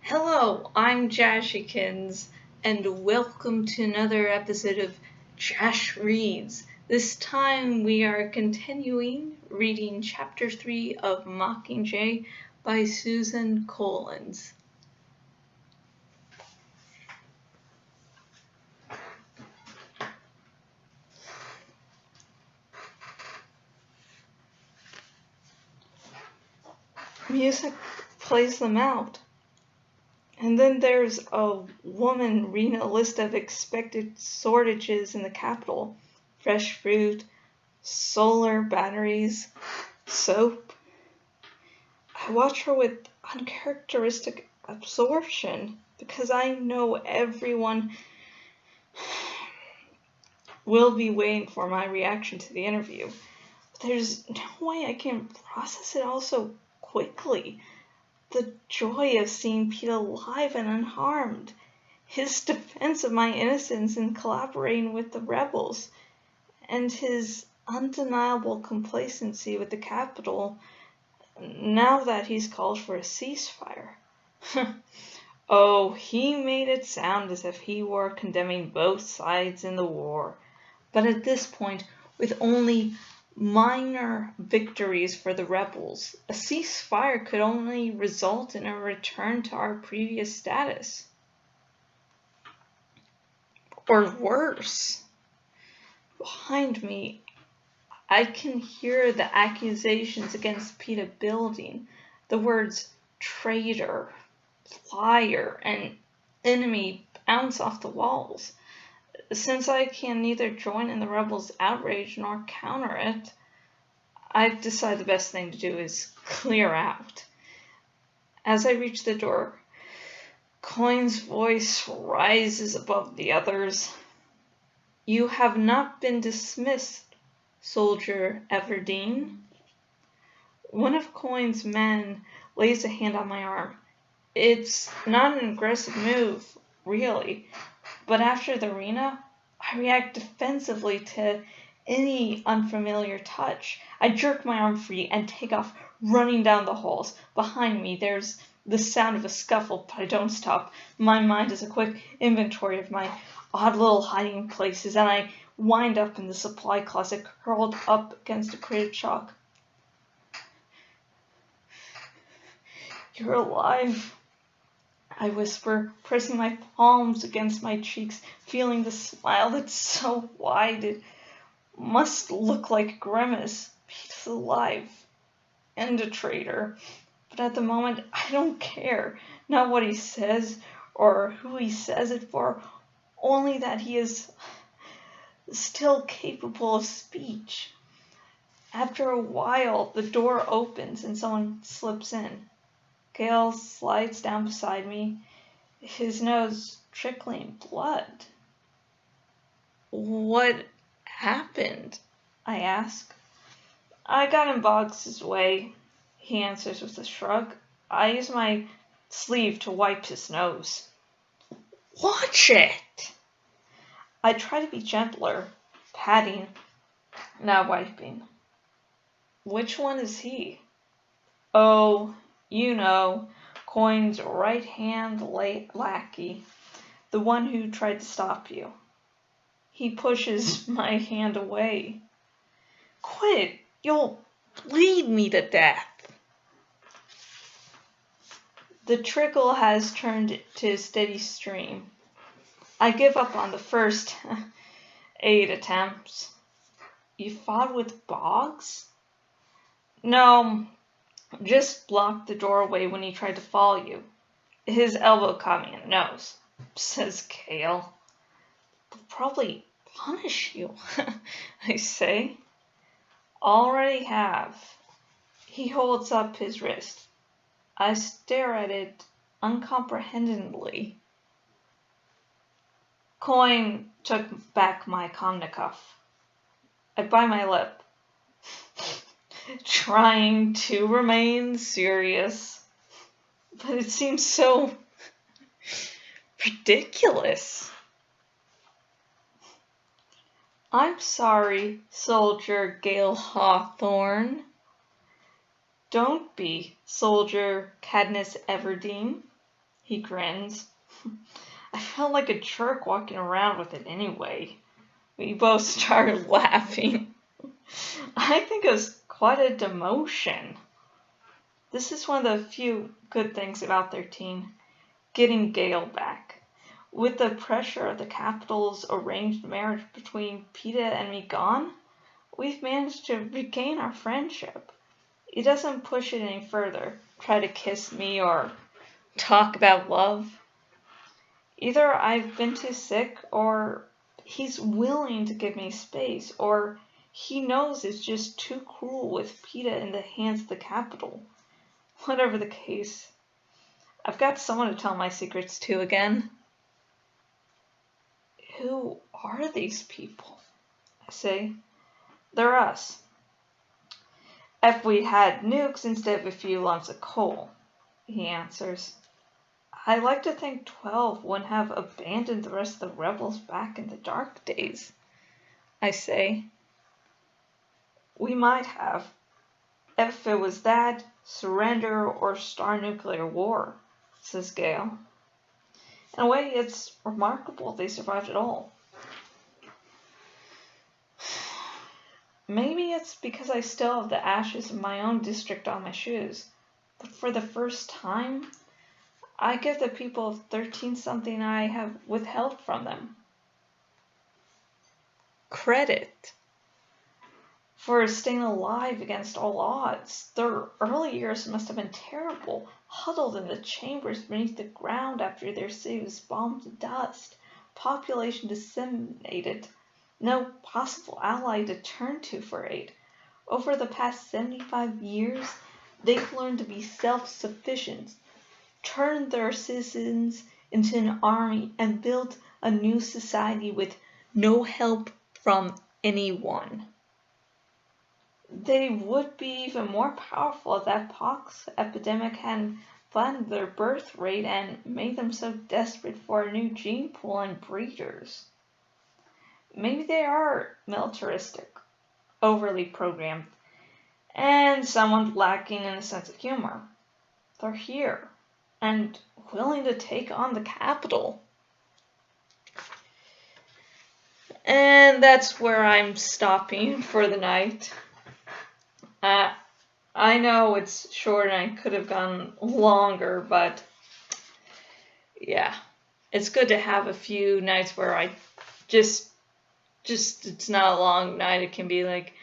Hello, I'm Jashikins, and welcome to another episode of Jash Reads. This time we are continuing reading Chapter 3 of Mockingjay by Susan Collins. Music plays them out. And then there's a woman reading a list of expected shortages in the capital. Fresh fruit, solar batteries, soap. I watch her with uncharacteristic absorption because I know everyone will be waiting for my reaction to the interview. But there's no way I can process it all so quickly. The joy of seeing Peeta alive and unharmed, his defense of my innocence in collaborating with the rebels, and his undeniable complacency with the capital now that he's called for a ceasefire. Oh, he made it sound as if he were condemning both sides in the war. But at this point, with only minor victories for the rebels, a ceasefire could only result in a return to our previous status. Or worse. Behind me, I can hear the accusations against Peeta building. The words traitor, liar, and enemy bounce off the walls. Since I can neither join in the rebels' outrage nor counter it, I've decided the best thing to do is clear out. As I reach the door, Coin's voice rises above the others. You have not been dismissed, Soldier Everdeen. One of Coin's men lays a hand on my arm. It's not an aggressive move, really. But after the arena, I react defensively to any unfamiliar touch. I jerk my arm free and take off, running down the halls. Behind me, there's the sound of a scuffle, but I don't stop. My mind is a quick inventory of my odd little hiding places, and I wind up in the supply closet, curled up against a crate of chalk. You're alive, I whisper, pressing my palms against my cheeks, feeling the smile that's so wide it must look like a grimace. Peeta's alive, and a traitor. But at the moment, I don't care. Not what he says, or who he says it for, only that he is still capable of speech. After a while, the door opens and someone slips in. Gale slides down beside me, his nose trickling blood. What happened? I ask. I got in Boggs' way, he answers with a shrug. I use my sleeve to wipe his nose. Watch it! I try to be gentler, patting, now wiping. Which one is he? Oh, you know, Coin's right-hand lackey, the one who tried to stop you. He pushes my hand away. Quit, you'll bleed me to death. The trickle has turned to a steady stream. I give up on the first 8 attempts. You fought with Boggs? No, just blocked the doorway when he tried to follow you. His elbow caught me in the nose, says Kale. They'll probably punish you, I say. Already have. He holds up his wrist. I stare at it uncomprehendingly. Coin took back my Komnikov. I bite my lip, trying to remain serious, but it seems so ridiculous. I'm sorry, Soldier Gale Hawthorne. Don't be, Soldier Katniss Everdeen. He grins. I felt like a jerk walking around with it anyway. We both started laughing. I think it was quite a demotion. This is one of the few good things about 13. Getting Gale back. With the pressure of the capital's arranged marriage between Peeta and me gone, we've managed to regain our friendship. He doesn't push it any further, try to kiss me or talk about love. Either I've been too sick, or he's willing to give me space, or he knows it's just too cruel with Peeta in the hands of the capital. Whatever the case, I've got someone to tell my secrets to again. Who are these people? I say. They're us. If we had nukes instead of a few lumps of coal, he answers. I like to think 12 wouldn't have abandoned the rest of the rebels back in the dark days, I say. We might have, if it was that, surrender, or star nuclear war, says Gale. In a way, it's remarkable they survived at all. Maybe it's because I still have the ashes of my own district on my shoes, but for the first time, I give the people of 13 something I have withheld from them. Credit for staying alive against all odds. Their early years must have been terrible, huddled in the chambers beneath the ground after their city was bombed to dust, population disseminated, no possible ally to turn to for aid. Over the past 75 years, they've learned to be self-sufficient, turned their citizens into an army, and built a new society with no help from anyone. They would be even more powerful if that pox epidemic hadn't flattened their birth rate and made them so desperate for a new gene pool and breeders. Maybe they are militaristic, overly programmed, and somewhat lacking in a sense of humor. They're here, and willing to take on the capital. And that's where I'm stopping for the night. I know it's short and I could have gone longer, but yeah, it's good to have a few nights where I just it's not a long night. It can be like,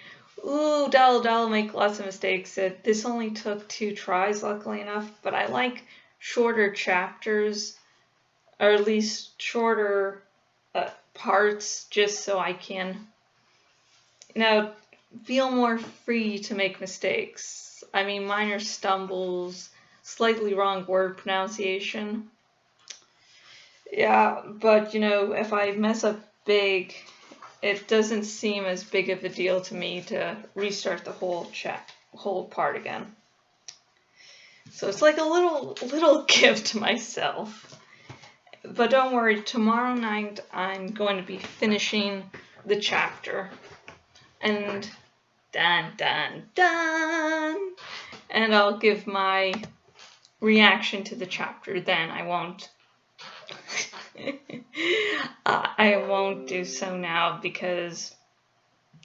ooh, I'll make lots of mistakes. This only took 2 tries, luckily enough, but I like shorter chapters, or at least shorter parts, just so I can, feel more free to make mistakes. I mean, minor stumbles, slightly wrong word pronunciation. Yeah, but if I mess up big, it doesn't seem as big of a deal to me to restart the whole part again. So it's like a little gift to myself. But don't worry, tomorrow night I'm going to be finishing the chapter. And dun dun dun! And I'll give my reaction to the chapter then. I won't I won't do so now because,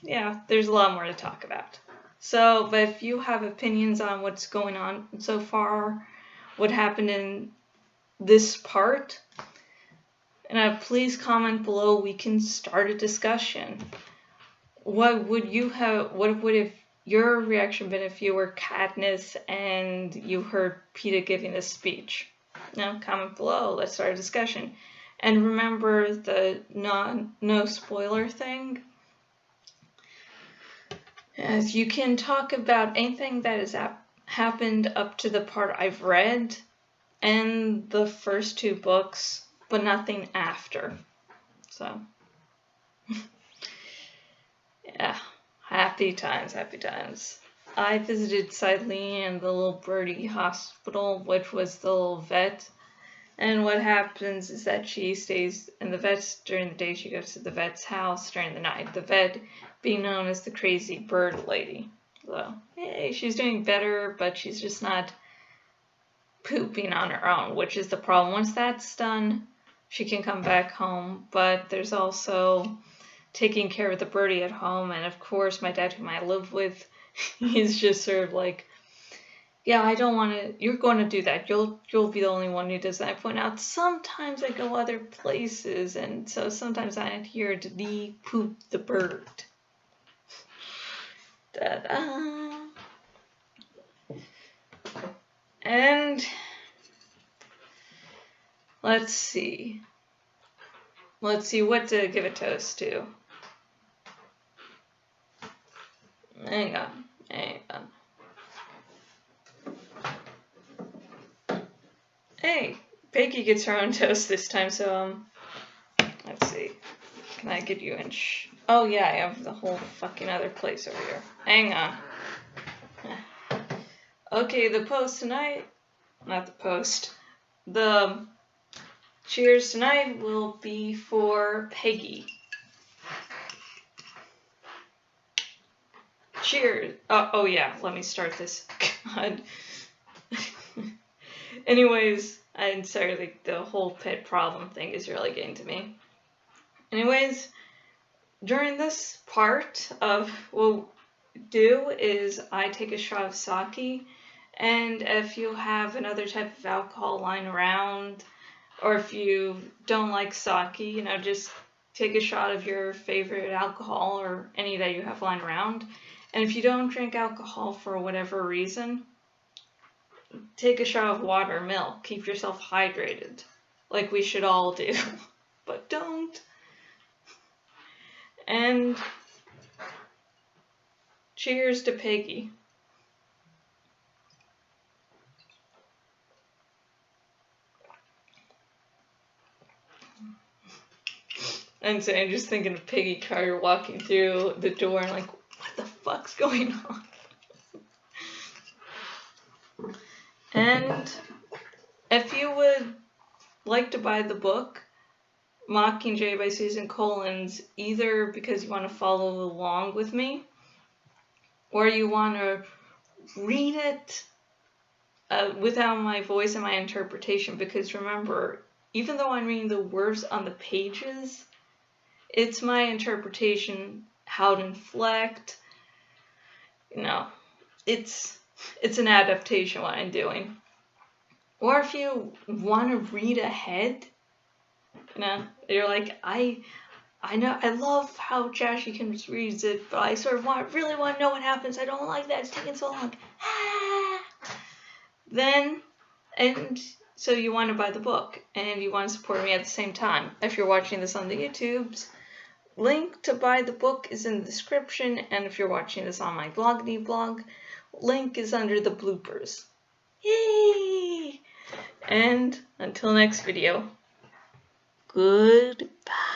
yeah, there's a lot more to talk about. So, but if you have opinions on what's going on so far, what happened in this part, please comment below. We can start a discussion. What would have your reaction been if you were Katniss and you heard Peeta giving this speech? Now, comment below. Let's start a discussion. And remember the no spoiler thing. As you can talk about anything that has happened up to the part I've read and the first 2 books, but nothing after. So, yeah, happy times, happy times. I visited Sidleen and the little birdie hospital, which was the little vet. And what happens is that she stays in the vet's during the day. She goes to the vet's house during the night. The vet being known as the crazy bird lady. So, hey, she's doing better, but she's just not pooping on her own, which is the problem. Once that's done, she can come back home, but there's also taking care of the birdie at home, and of course my dad, whom I live with, he's just sort of like, yeah, I don't want to, you're going to do that, you'll be the only one who does that. I point out, sometimes I go other places, and so sometimes I adhere to the poop the bird. Da-da. And let's see what to give a toast to. Hang on. Hey, Peggy gets her own toast this time, so, let's see. Can I get you in? Oh, yeah, I have the whole fucking other place over here. Hang on. Okay, the post tonight, not the post, the cheers tonight will be for Peggy. Cheers. Oh yeah, let me start this. God. Anyways, I'm sorry, like, the whole pet problem thing is really getting to me. Anyways, during this part of what we do is I take a shot of sake, and if you have another type of alcohol lying around, or if you don't like sake, you know, just take a shot of your favorite alcohol or any that you have lying around. And if you don't drink alcohol for whatever reason, take a shot of water or milk. Keep yourself hydrated, like we should all do, but don't. And cheers to Peggy. And so I'm just thinking of Peggy Carter walking through the door and like, what the fuck's going on? And if you would like to buy the book, Mockingjay by Susan Collins, either because you want to follow along with me, or you want to read it without my voice and my interpretation, because remember, even though I'm reading the words on the pages, it's my interpretation, how to inflect, you know, it's an adaptation what I'm doing. Or if you want to read ahead, you know, you're like, I know, I love how Jash reads it, but I sort of really want to know what happens. I don't like that it's taking so long. Then, and so you want to buy the book, and you want to support me at the same time. If you're watching this on the YouTubes, link to buy the book is in the description, and if you're watching this on my Bloggity blog, link is under the bloopers. Yay! And until next video, goodbye.